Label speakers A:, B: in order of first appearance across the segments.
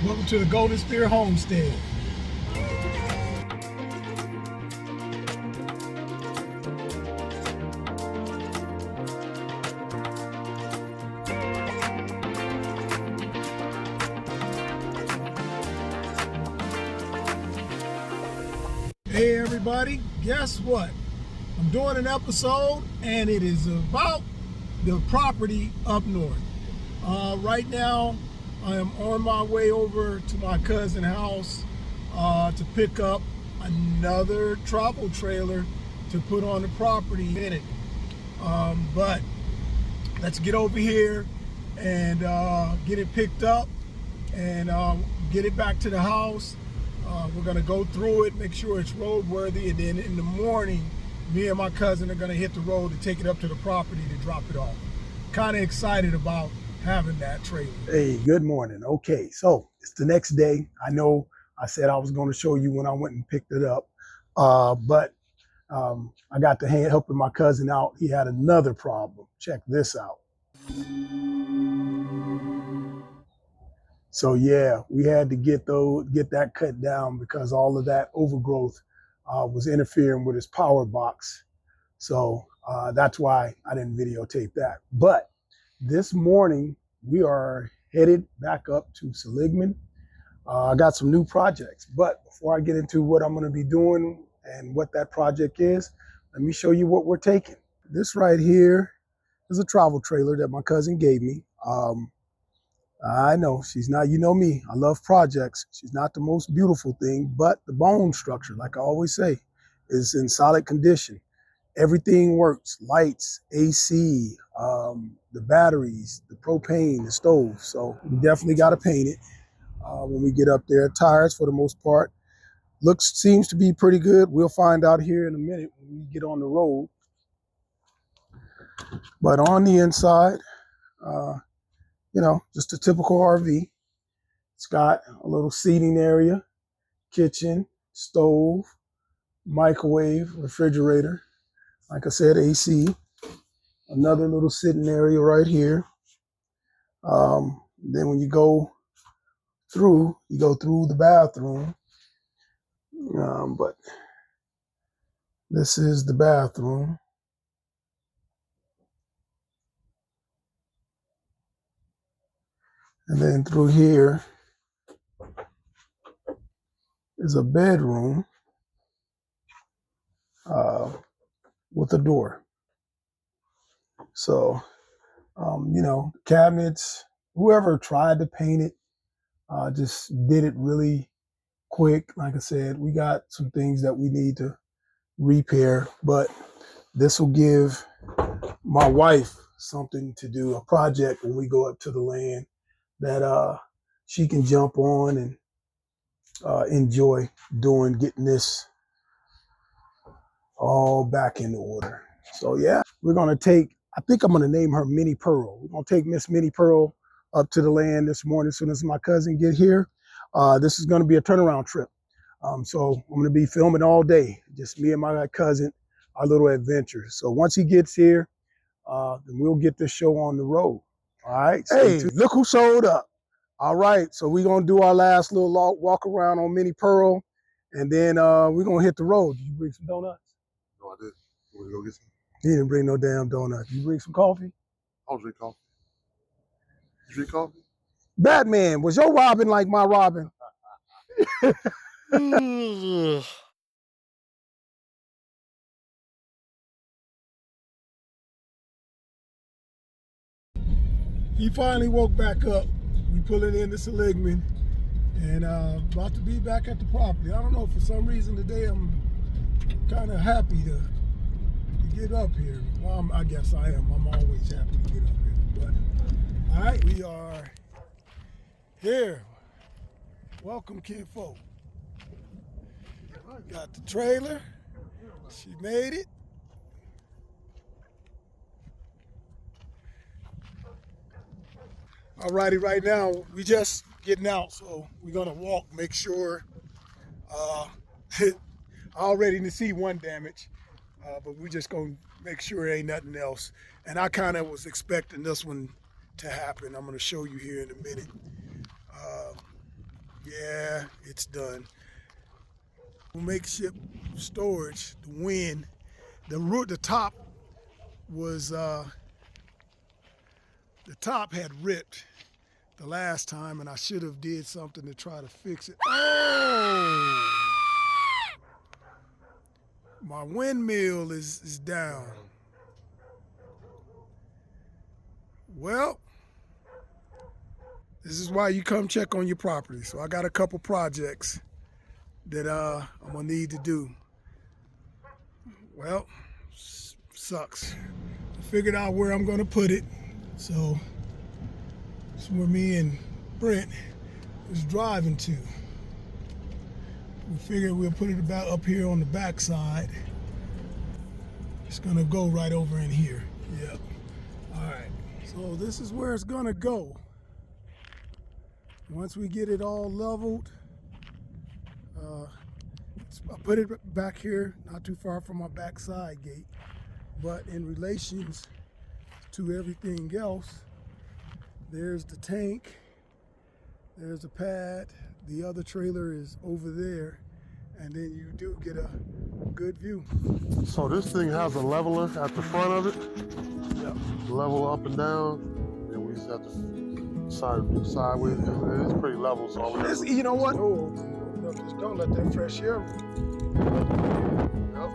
A: Welcome to the Golden Spear Homestead. Hey everybody, guess what? I'm doing an episode and it is about the property up north. Right now, I am on my way over to my cousin's house to pick up another travel trailer to put on the property in it. But let's get over here and get it picked up and get it back to the house. We're gonna go through it, make sure it's roadworthy, and then in the morning, me and my cousin are gonna hit the road to take it up to the property to drop it off. Kind of excited about having that trailer.
B: Hey, good morning. Okay, so it's the next day. I know I said I was going to show you when I went and picked it up, but I got to helping my cousin out. He had another problem. Check this out. So yeah, we had to get that cut down because all of that overgrowth was interfering with his power box. So that's why I didn't videotape that. But this morning, we are headed back up to Seligman. I got some new projects, but before I get into what I'm going to be doing and what that project is, let me show you what we're taking. This right here is a travel trailer that my cousin gave me. I know she's not, you know me, I love projects. She's not the most beautiful thing, but the bone structure, like I always say, is in solid condition. Everything works, lights, AC, the batteries, the propane, the stove. So we definitely got to paint it when we get up there. Tires, for the most part, seems to be pretty good. We'll find out here in a minute when we get on the road. But on the inside, just a typical RV. It's got a little seating area, kitchen, stove, microwave, refrigerator. Like I said, AC. Another little sitting area right here. Then when you go through the bathroom. But this is the bathroom. And then through here is a bedroom with a door. So, cabinets, whoever tried to paint it, just did it really quick. Like I said, we got some things that we need to repair, but this will give my wife something to do, a project when we go up to the land that she can jump on and enjoy getting this all back in order. So yeah, I think I'm gonna name her Minnie Pearl. We're gonna take Miss Minnie Pearl up to the land this morning as soon as my cousin get here. This is gonna be a turnaround trip. So I'm gonna be filming all day, just me and my cousin, our little adventure. So once he gets here, then we'll get this show on the road. All right. Hey, look who showed up. All right. So we're going to do our last little walk around on Minnie Pearl, and then we're going to hit the road. Did you bring some donuts?
C: No, I did. You want to go get some?
B: He didn't bring no damn donuts. You bring some coffee?
C: I'll drink coffee. You drink coffee?
B: Batman, was your Robin like my Robin?
A: He finally woke back up. We pulling into Seligman and about to be back at the property. I don't know, for some reason today I'm kind of happy to get up here. Well, I guess I am. I'm always happy to get up here. But all right, we are here. Welcome, kinfolk. Got the trailer. She made it. Alrighty, right now we just getting out, so we're gonna walk, make sure. I already see one damage, but we just gonna make sure there ain't nothing else. And I kind of was expecting this one to happen. I'm gonna show you here in a minute.
B: Yeah, it's done. Makeshift storage, the wind, the top was, the top had ripped the last time, and I should have did something to try to fix it. Oh! My windmill is down. Well, this is why you come check on your property. So I got a couple projects that I'm gonna need to do. Well, sucks. I figured out where I'm gonna put it. So that's where me and Brent was driving to. We figured we'll put it about up here on the back side. It's gonna go right over in here. Yep. All right. So this is where it's gonna go. Once we get it all leveled, I put it back here, not too far from my backside gate. But in relations to everything else, there's the tank, there's the pad, the other trailer is over there, and then you do get a good view.
C: So this thing has a leveler at the front of it.
B: Yep.
C: Level up and down. And we just have to do sideways. It's pretty level, so all we have to
B: You know what? Oh, no, just don't let that fresh air.
C: Yep.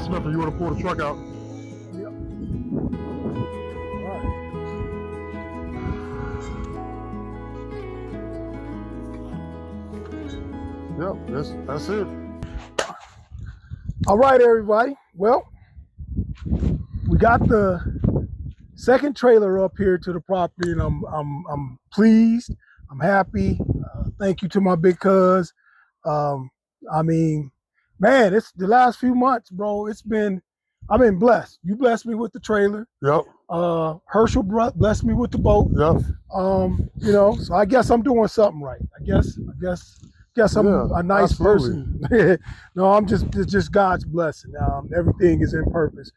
C: Smith, you want to pull the truck out?
B: Yep. All right.
C: Yep, that's it.
B: All right, everybody. Well, we got the second trailer up here to the property, and I'm pleased. I'm happy. Thank you to my big cuz. I mean, man, it's the last few months, bro. I've been blessed. You blessed me with the trailer.
C: Yep.
B: Herschel blessed me with the boat.
C: Yep.
B: You know, so I guess I'm doing something right. I guess I'm a nice person. No, I'm just God's blessing. Everything is in purpose.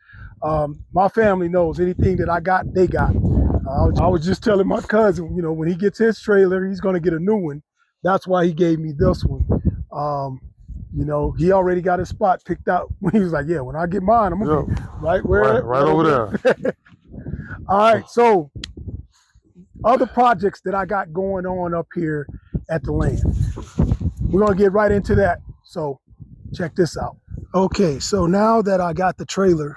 B: My family knows anything that I got, they got. I was just telling my cousin, you know, when he gets his trailer, he's going to get a new one. That's why he gave me this one. You know, he already got his spot picked out. He was like, yeah, when I get mine, I'm going to be right where?
C: Right over there.
B: All right, so other projects that I got going on up here at the land. We're going to get right into that. So check this out. Okay, so now that I got the trailer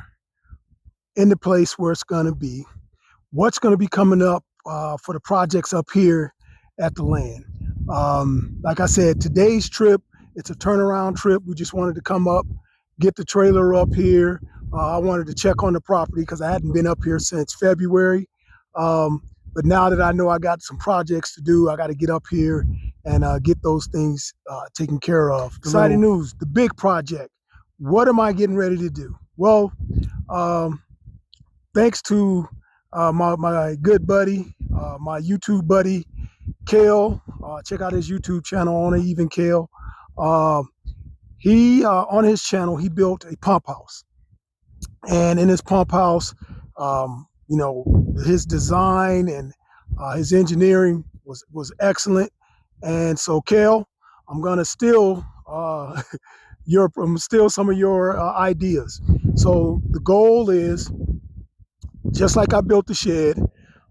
B: in the place where it's going to be, what's going to be coming up for the projects up here at the land? Like I said, today's trip, it's a turnaround trip. We just wanted to come up, get the trailer up here. I wanted to check on the property because I hadn't been up here since February. But now that I know I got some projects to do, I got to get up here and get those things taken care of. Exciting news, the big project. What am I getting ready to do? Well, thanks to my good buddy, my YouTube buddy, Kale. Check out his YouTube channel, On Even Kale. He on his channel, he built a pump house. And in his pump house, you know, his design and his engineering was excellent. And so, Kale, I'm gonna steal some of your ideas. So the goal is, just like I built the shed,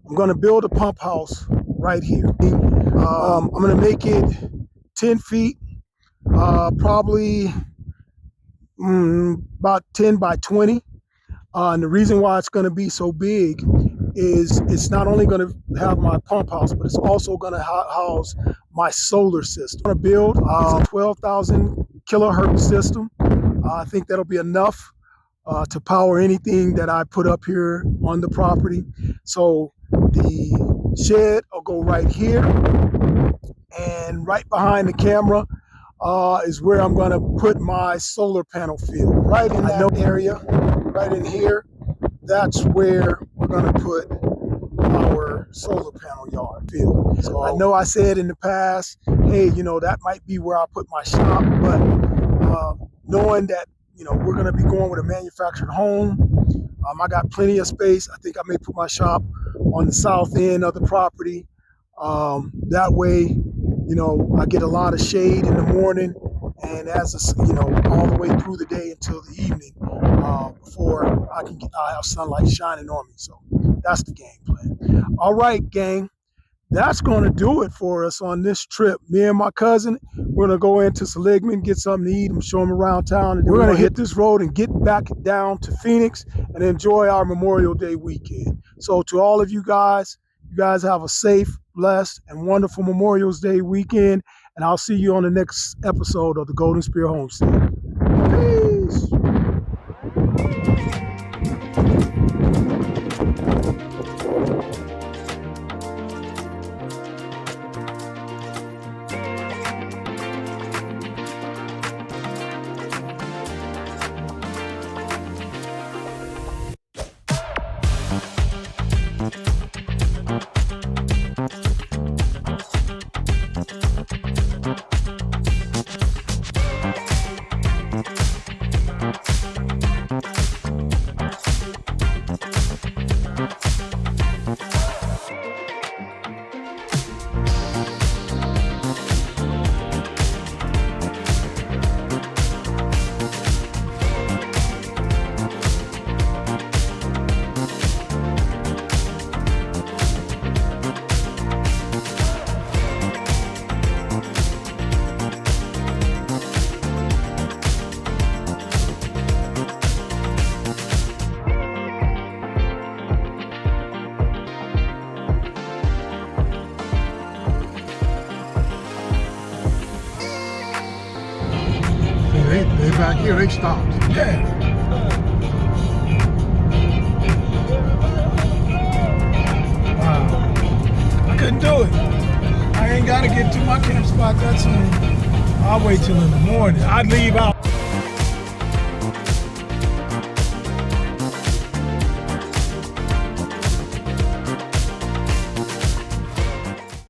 B: I'm gonna build a pump house right here. I'm gonna make it 10 feet, probably about 10 by 20. And the reason why it's going to be so big is it's not only going to have my pump house, but it's also going to house my solar system. I'm going to build a 12,000 kilohertz system. I think that'll be enough to power anything that I put up here on the property. So the shed will go right here. And right behind the camera is where I'm going to put my solar panel field. Right in that area, right in here, that's where we're going to put our solar panel yard field. So I know I said in the past, hey, you know, that might be where I put my shop, but knowing that, you know, we're going to be going with a manufactured home, I got plenty of space. I think I may put my shop on the south end of the property. That way, you know, I get a lot of shade in the morning, and you know, all the way through the day until the evening, before I have sunlight shining on me. So that's the game plan. All right, gang, that's going to do it for us on this trip. Me and my cousin, we're going to go into Seligman, get something to eat, and show them around town. And then we're going to hit this road and get back down to Phoenix and enjoy our Memorial Day weekend. So to all of you guys have a safe, blessed, and wonderful Memorial Day weekend. And I'll see you on the next episode of the Golden Spear Homestead. Peace.
C: They back here, they stopped.
A: Yeah. Wow. I couldn't do it. I ain't got to get to my camp spot that soon. I'll wait till in the morning. I'd leave out